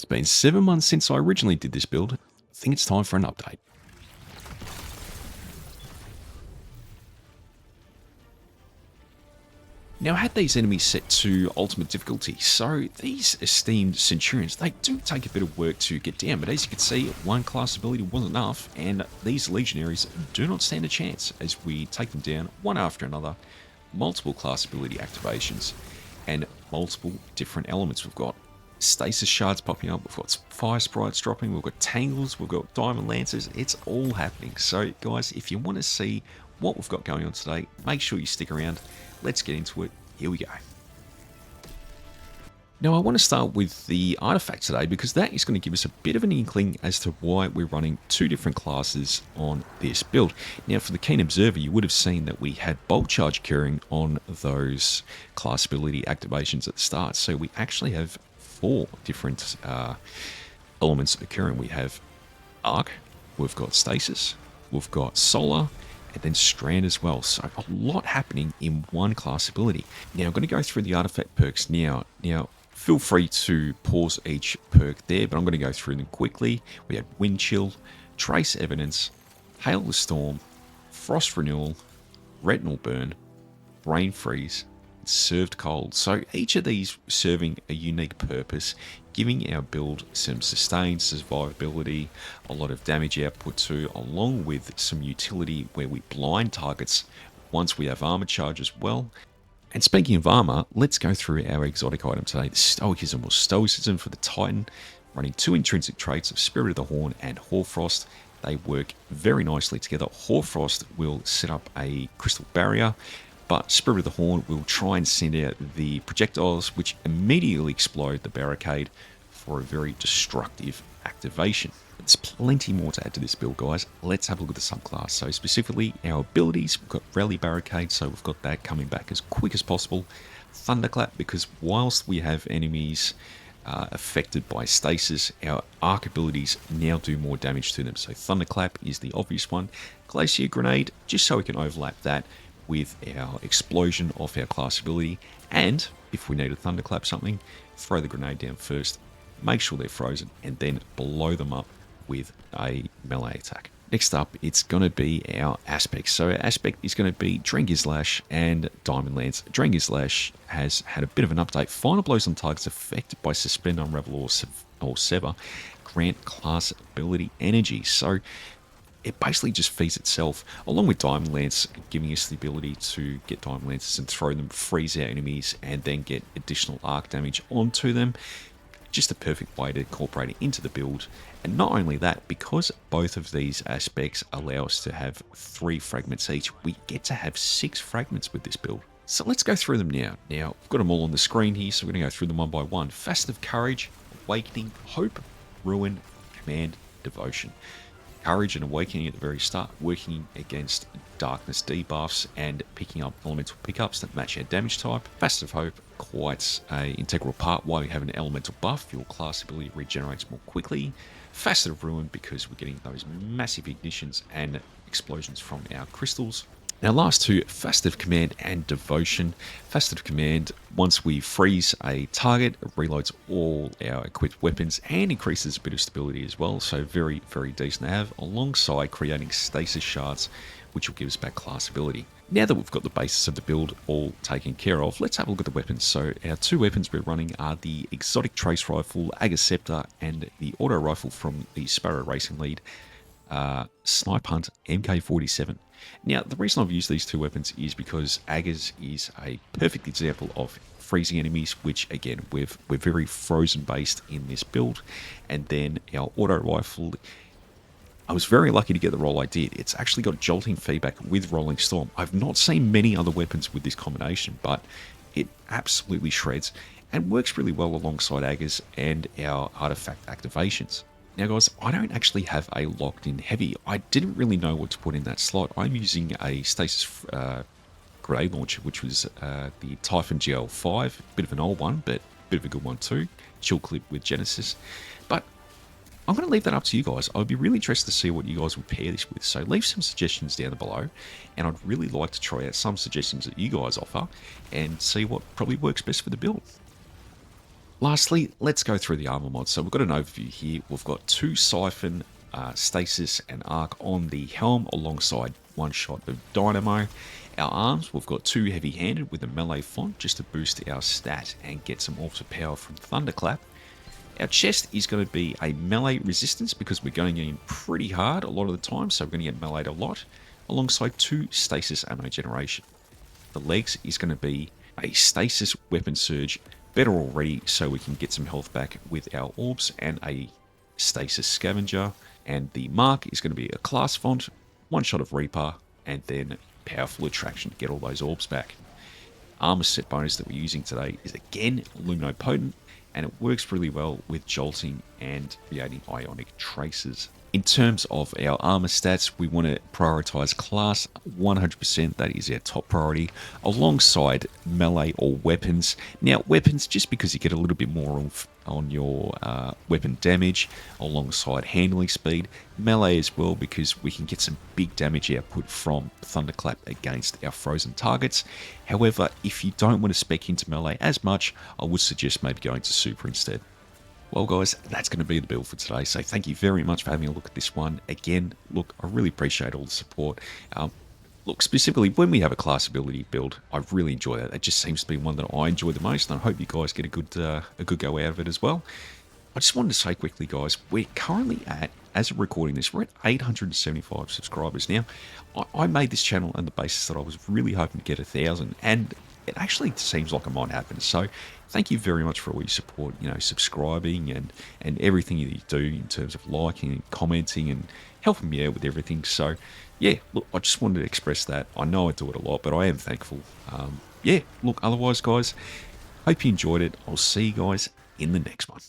It's been 7 months since I originally did this build. I think it's time for an update. Now, I had these enemies set to ultimate difficulty, so these esteemed Centurions, they do take a bit of work to get down, but as you can see, one class ability wasn't enough, and these Legionaries do not stand a chance as we take them down one after another. Multiple class ability activations, and multiple different elements. We've got Stasis Shards popping up, we've got Fire Sprites dropping, we've got Tangles, we've got Diamond Lancers, it's all happening. So guys, if you want to see what we've got going on today, make sure you stick around. Let's get into it. Here we go. Now I want to start with the artifact today because that is going to give us a bit of an inkling as to why we're running two different classes on this build. Now for the keen observer, you would have seen that we had Bolt Charge occurring on those class ability activations at the start. So we actually have four different elements occurring. We have Arc, we've got Stasis, we've got Solar, and then Strand as well. So a lot happening in one class ability. Now I'm going to go through the artifact perks now. Feel free to pause each perk there, but I'm going to go through them quickly. We had Wind Chill, Trace Evidence, Hail the Storm, Frost Renewal, Retinal Burn, Brain Freeze, Served Cold. So each of these serving a unique purpose, giving our build some sustained survivability, a lot of damage output too, along with some utility where we blind targets once we have armor charge as well. And speaking of armor, let's go through our exotic item today, the Stoicism or Stoicism for the Titan, running two intrinsic traits of Spirit of the Horn and Hoarfrost. They work very nicely together. Hoarfrost will set up a crystal barrier, but Spirit of the Horn will try and send out the projectiles which immediately explode the barricade for a very destructive activation. There's plenty more to add to this build, guys. Let's have a look at the subclass. So specifically our abilities, we've got Rally Barricade, so we've got that coming back as quick as possible. Thunderclap, because whilst we have enemies affected by stasis, our arc abilities now do more damage to them. So Thunderclap is the obvious one. Glacier Grenade, just so we can overlap that with our explosion of our class ability, and if we need to thunderclap something, throw the grenade down first, make sure they're frozen, and then blow them up with a melee attack. Next up, it's going to be our aspects. So our aspect is going to be Drengislash and Diamond Lance. Drengislash has had a bit of an update. Final blows on targets affected by Suspend, Unravel, or Sever grant class ability energy. So it basically just feeds itself, along with Diamond Lance, giving us the ability to get Diamond Lances and throw them, freeze our enemies, and then get additional arc damage onto them. Just a perfect way to incorporate it into the build. And not only that, because both of these aspects allow us to have 3 fragments each, we get to have 6 fragments with this build. So let's go through them now. Now, I've got them all on the screen here, so we're going to go through them one by one. Facet of Courage, Awakening, Hope, Ruin, Command, Devotion. Courage and Awakening at the very start, working against darkness debuffs and picking up elemental pickups that match our damage type. Facet of Hope, quite an integral part why we have an elemental buff. Your class ability regenerates more quickly. Facet of Ruin, because we're getting those massive ignitions and explosions from our crystals. Now last two, Facet of Command and Devotion. Facet of Command, once we freeze a target, it reloads all our equipped weapons and increases a bit of stability as well. So very, very decent to have, alongside creating Stasis Shards, which will give us back class ability. Now that we've got the basis of the build all taken care of, let's have a look at the weapons. So our two weapons we're running are the Exotic Trace Rifle, Agaceptor, and the Auto Rifle from the Sparrow Racing Lead, Snipe Hunt MK47. Now, the reason I've used these two weapons is because Agas is a perfect example of freezing enemies, which again, we're very frozen based in this build. And then our Auto Rifle, I was very lucky to get the roll I did. It's actually got jolting feedback with Rolling Storm. I've not seen many other weapons with this combination, but it absolutely shreds and works really well alongside Agas and our artifact activations. Now guys, I don't actually have a locked in heavy. I didn't really know what to put in that slot. I'm using a Stasis grenade launcher, which was the Typhon GL5. Bit of an old one, but a bit of a good one too. Chill clip with Genesis. But I'm going to leave that up to you guys. I'd be really interested to see what you guys would pair this with. So leave some suggestions down below. And I'd really like to try out some suggestions that you guys offer and see what probably works best for the build. Lastly, let's go through the armor mods. So we've got an overview here. We've got 2 Siphon, Stasis and Arc on the helm alongside 1 shot of Dynamo. Our arms, we've got 2 heavy-handed with a melee font just to boost our stat and get some auto power from Thunderclap. Our chest is going to be a melee resistance because we're going in pretty hard a lot of the time, so we're going to get meleeed a lot, alongside 2 Stasis ammo generation. The legs is going to be a Stasis weapon surge, better already, so we can get some health back with our orbs, and a Stasis scavenger. And the mark is going to be a class font, 1 shot of Reaper, and then powerful attraction to get all those orbs back. Armor set bonus that we're using today is again Luminopotent, and it works really well with jolting and creating ionic traces. In terms of our armor stats, we want to prioritize class 100%. That is our top priority, alongside melee or weapons. Now, weapons, just because you get a little bit more on your weapon damage, alongside handling speed. Melee as well, because we can get some big damage output from Thunderclap against our frozen targets. However, if you don't want to spec into melee as much, I would suggest maybe going to super instead. Well, guys, that's going to be the build for today. So thank you very much for having a look at this one. Again, look, I really appreciate all the support. Look, specifically, when we have a class ability build, I really enjoy that. It just seems to be one that I enjoy the most, and I hope you guys get a good go out of it as well. I just wanted to say quickly, guys, we're currently at, as of recording this, we're at 875 subscribers. Now, I made this channel on the basis that I was really hoping to get 1,000, and it actually seems like it might happen. So thank you very much for all your support, subscribing and everything that you do in terms of liking and commenting and helping me out with everything. So yeah, look, I just wanted to express that. I know I do it a lot, but I am thankful. Yeah, look, otherwise, guys, hope you enjoyed it. I'll see you guys in the next one.